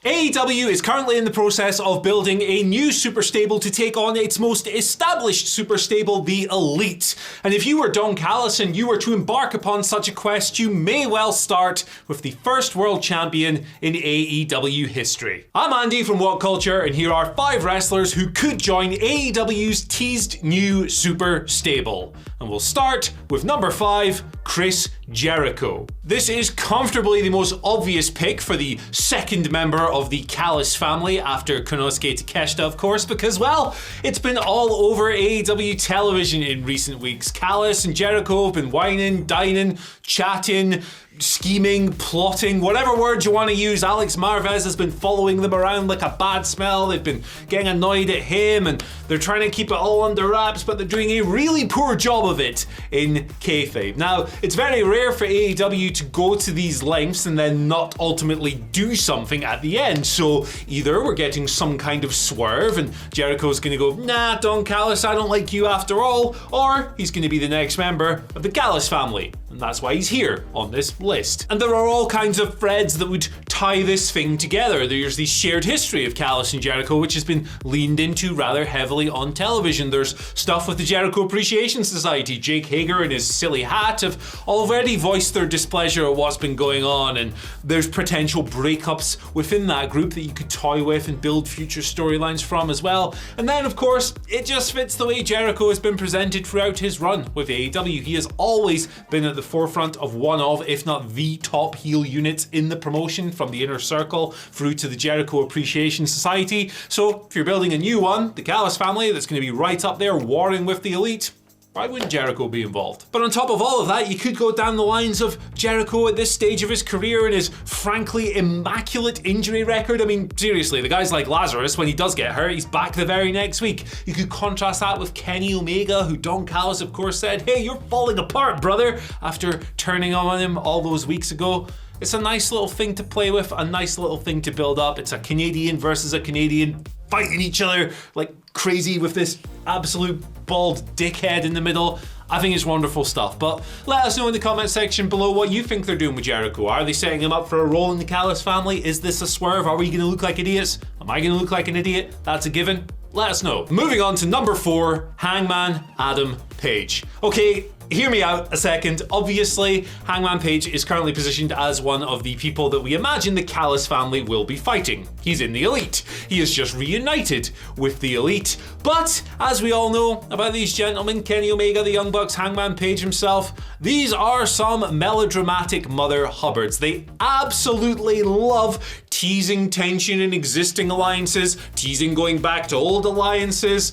AEW is currently in the process of building a new super stable to take on its most established super stable, the Elite. And if you were Don Callis and you were to embark upon such a quest, you may well start with the first world champion in AEW history. I'm Andy from What Culture, and here are 5 wrestlers who could join AEW's teased new super stable. And we'll start with number 5, Chris Jericho. This is comfortably the most obvious pick for the second member of the Callis family after Konosuke Takeshita, of course, because, well, it's been all over AEW television in recent weeks. Callis and Jericho have been whining, dining, chatting, scheming, plotting, whatever word you want to use. Alex Marvez has been following them around like a bad smell. They've been getting annoyed at him and they're trying to keep it all under wraps, but they're doing a really poor job of it in kayfabe. Now, it's very rare for AEW to go to these lengths and then not ultimately do something at the end. So either we're getting some kind of swerve and Jericho's going to go, nah, Don Callis, I don't like you after all, or he's going to be the next member of the Callis family. And that's why he's here on this list. And there are all kinds of threads that would tie this thing together. There's the shared history of Callis and Jericho, which has been leaned into rather heavily on television. There's stuff with the Jericho Appreciation Society. Jake Hager and his silly hat have already voiced their displeasure at what's been going on, and there's potential breakups within that group that you could toy with and build future storylines from as well. And then, of course, it just fits the way Jericho has been presented throughout his run with AEW. He has always been at the forefront of one of, if not the top heel units in the promotion, from the Inner Circle through to the Jericho Appreciation Society. So if you're building a new one, the Callis family, that's going to be right up there warring with the Elite, why wouldn't Jericho be involved? But on top of all of that, you could go down the lines of Jericho at this stage of his career and his frankly immaculate injury record. I mean, seriously, the guy's like Lazarus. When he does get hurt, he's back the very next week. You could contrast that with Kenny Omega, who Don Callis, of course, said, hey, you're falling apart, brother, after turning on him all those weeks ago. It's a nice little thing to play with, a nice little thing to build up. It's a Canadian versus a Canadian fighting each other like crazy with this absolute bald dickhead in the middle. I think it's wonderful stuff, but let us know in the comment section below what you think they're doing with Jericho. Are they setting him up for a role in the Callis family? Is this a swerve? Are we going to look like idiots? Am I going to look like an idiot? That's a given. Let us know. Moving on to number 4, Hangman Adam Page. Okay, hear me out a second. Obviously, Hangman Page is currently positioned as one of the people that we imagine the Callis family will be fighting. He's in the Elite. He is just reunited with the Elite. But, as we all know about these gentlemen, Kenny Omega, the Young Bucks, Hangman Page himself, these are some melodramatic mother hubbards. They absolutely love teasing tension in existing alliances, teasing going back to old alliances,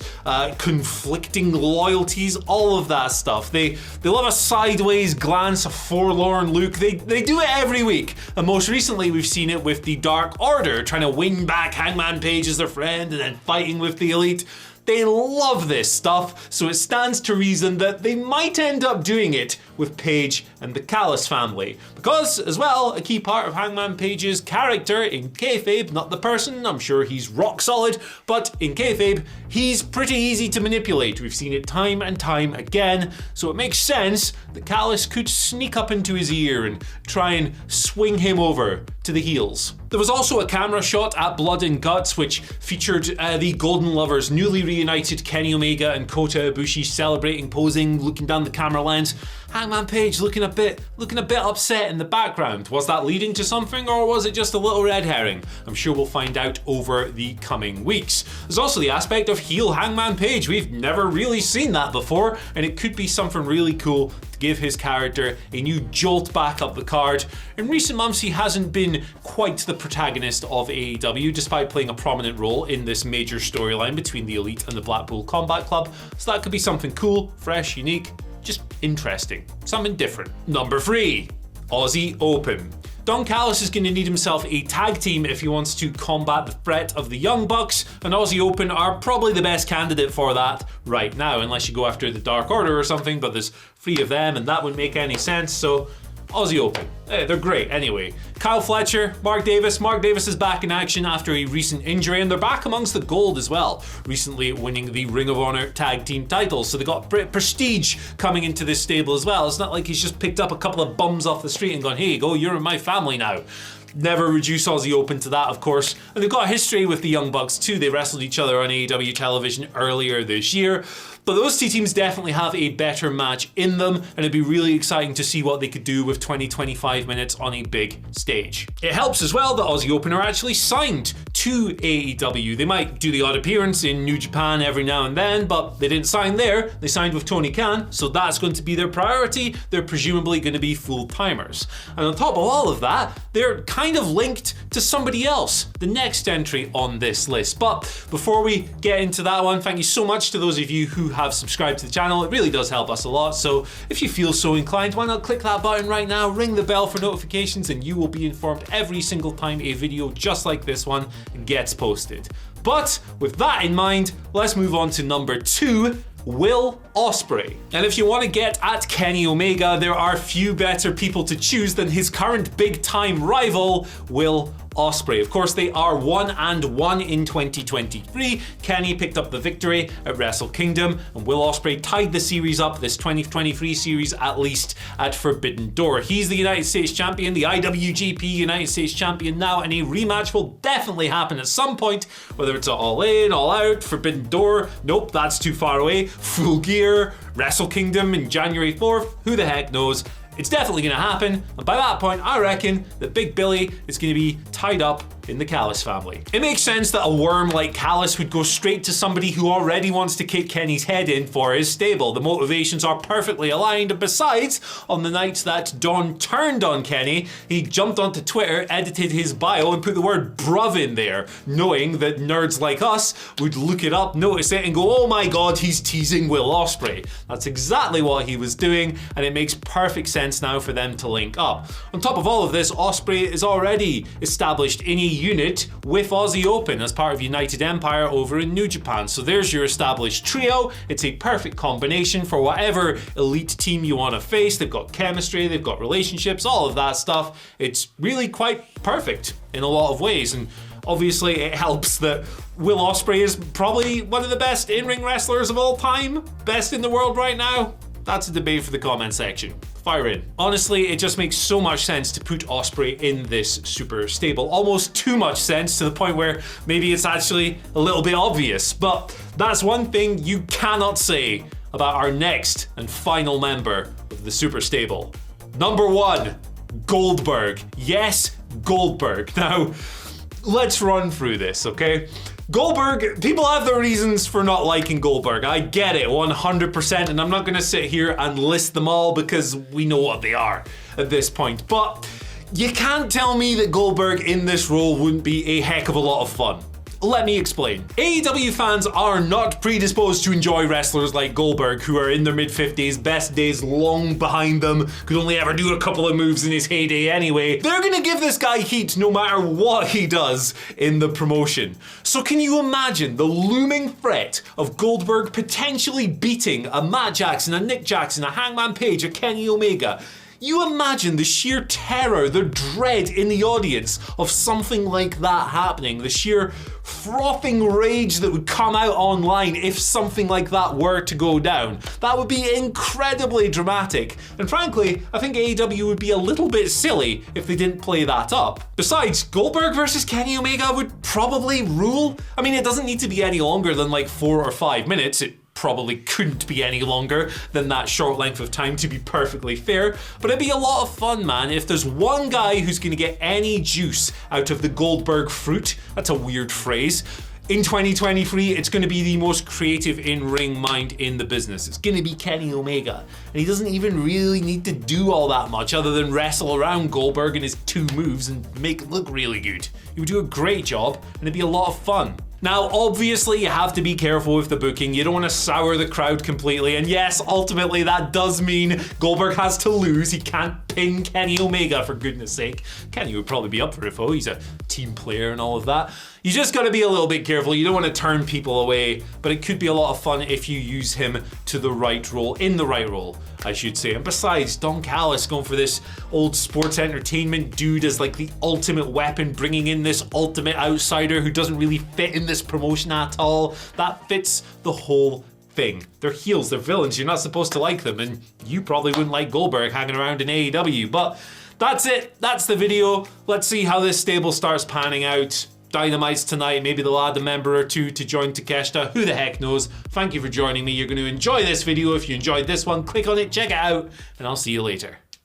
conflicting loyalties, all of that stuff. They love a sideways glance, a forlorn look. They do it every week. And most recently, we've seen it with the Dark Order, trying to win back Hangman Page as their friend and then fighting with the Elite. They love this stuff, so it stands to reason that they might end up doing it with Page and the Callis family. Because, as well, a key part of Hangman Page's character in kayfabe, not the person, I'm sure he's rock solid, but in kayfabe, he's pretty easy to manipulate. We've seen it time and time again, so it makes sense that Callis could sneak up into his ear and try and swing him over to the heels. There was also a camera shot at Blood and Guts, which featured the Golden Lovers, newly reunited Kenny Omega and Kota Ibushi celebrating, posing, looking down the camera lens. Hangman Page looking a bit upset in the background. Was that leading to something, or was it just a little red herring? I'm sure we'll find out over the coming weeks. There's also the aspect of heel Hangman Page. We've never really seen that before, and it could be something really cool to give his character a new jolt back up the card. In recent months, he hasn't been quite the protagonist of AEW, despite playing a prominent role in this major storyline between the Elite and the Blackpool Combat Club. So that could be something cool, fresh, unique, just interesting, something different. Number 3, Aussie Open. Don Callis is going to need himself a tag team if he wants to combat the threat of the Young Bucks, and Aussie Open are probably the best candidate for that right now, unless you go after the Dark Order or something, but there's 3 of them and that wouldn't make any sense, so Aussie Open. They're great anyway. Kyle Fletcher, Mark Davis. Mark Davis is back in action after a recent injury, and they're back amongst the gold as well, recently winning the Ring of Honor tag team titles. So they got prestige coming into this stable as well. It's not like he's just picked up a couple of bums off the street and gone, here you go, you're in my family now. never reduce Aussie Open to that, of course. And they've got a history with the Young Bucks too. They wrestled each other on AEW television earlier this year. But those two teams definitely have a better match in them, and it'd be really exciting to see what they could do with 20-25 minutes on a big stage. It helps as well that Aussie Open are actually signed to AEW. They might do the odd appearance in New Japan every now and then, but they didn't sign there. They signed with Tony Khan, so that's going to be their priority. They're presumably going to be full-timers. And on top of all of that, they're kind of linked to somebody else, the next entry on this list. But before we get into that one, thank you so much to those of you who have subscribed to the channel. It really does help us a lot. So if you feel so inclined, why not click that button right now, ring the bell for notifications, and you will be informed every single time a video just like this one gets posted. But with that in mind, let's move on to number 2, Will Ospreay. And if you want to get at Kenny Omega, there are few better people to choose than his current big-time rival, Will Ospreay. Of course, they are 1-1 in 2023. Kenny picked up the victory at Wrestle Kingdom, and Will Ospreay tied the series up, this 2023 series, at least at Forbidden Door. He's the United States Champion, the IWGP United States Champion now, and a rematch will definitely happen at some point, whether it's All In, All Out, Forbidden Door, nope, that's too far away, Full Gear, Wrestle Kingdom in January 4th, who the heck knows. It's definitely going to happen, and by that point, I reckon that Big Billy is going to be tied up in the Callis family. It makes sense that a worm like Callis would go straight to somebody who already wants to kick Kenny's head in for his stable. The motivations are perfectly aligned, and besides, on the night that Don turned on Kenny, he jumped onto Twitter, edited his bio, and put the word bruv in there, knowing that nerds like us would look it up, notice it, and go, oh my god, he's teasing Will Ospreay. That's exactly what he was doing, and it makes perfect sense now for them to link up. On top of all of this, Ospreay is already established in a unit with Aussie Open as part of United Empire over in New Japan. So there's your established trio. It's a perfect combination for whatever elite team you want to face. They've got chemistry, they've got relationships, all of that stuff. It's really quite perfect in a lot of ways. And obviously it helps that Will Ospreay is probably one of the best in-ring wrestlers of all time. Best in the world right now. That's a debate for the comment section. Fire in. Honestly, it just makes so much sense to put Ospreay in this super stable. Almost too much sense, to the point where maybe it's actually a little bit obvious. But that's one thing you cannot say about our next and final member of the super stable. Number 1, Goldberg. Yes, Goldberg. Now, let's run through this, okay? Goldberg, people have their reasons for not liking Goldberg. I get it, 100%, and I'm not gonna sit here and list them all because we know what they are at this point. But you can't tell me that Goldberg in this role wouldn't be a heck of a lot of fun. Let me explain. AEW fans are not predisposed to enjoy wrestlers like Goldberg, who are in their mid-50s, best days long behind them, could only ever do a couple of moves in his heyday anyway. They're gonna give this guy heat no matter what he does in the promotion. So can you imagine the looming threat of Goldberg potentially beating a Matt Jackson, a Nick Jackson, a Hangman Page, a Kenny Omega? You imagine the sheer terror, the dread in the audience of something like that happening, the sheer frothing rage that would come out online if something like that were to go down. That would be incredibly dramatic, and frankly, I think AEW would be a little bit silly if they didn't play that up. Besides, Goldberg versus Kenny Omega would probably rule. I mean, it doesn't need to be any longer than like 4 or 5 minutes. It probably couldn't be any longer than that short length of time, to be perfectly fair, but it'd be a lot of fun, man. If there's one guy who's gonna get any juice out of the Goldberg fruit, that's a weird phrase, in 2023, it's going to be the most creative in-ring mind in the business. It's going to be Kenny Omega. And he doesn't even really need to do all that much other than wrestle around Goldberg and his 2 moves and make it look really good. He would do a great job, and it'd be a lot of fun. Now, obviously, you have to be careful with the booking. You don't want to sour the crowd completely. And yes, ultimately, that does mean Goldberg has to lose. He can't pin Kenny Omega, for goodness sake. Kenny would probably be up for it, though. He's a team player and all of that. You just got to be a little bit careful. You don't want to turn people away, but it could be a lot of fun if you use him to the right role, in the right role, I should say. And besides, Don Callis going for this old sports entertainment dude as like the ultimate weapon, bringing in this ultimate outsider who doesn't really fit in this promotion at all. That fits the whole thing. They're heels, they're villains. You're not supposed to like them, and you probably wouldn't like Goldberg hanging around in AEW, but that's it. That's the video. Let's see how this stable starts panning out. Dynamite's tonight. Maybe they'll add a member or two to join Takeshita. Who the heck knows? Thank you for joining me. You're going to enjoy this video. If you enjoyed this one, click on it, check it out, and I'll see you later.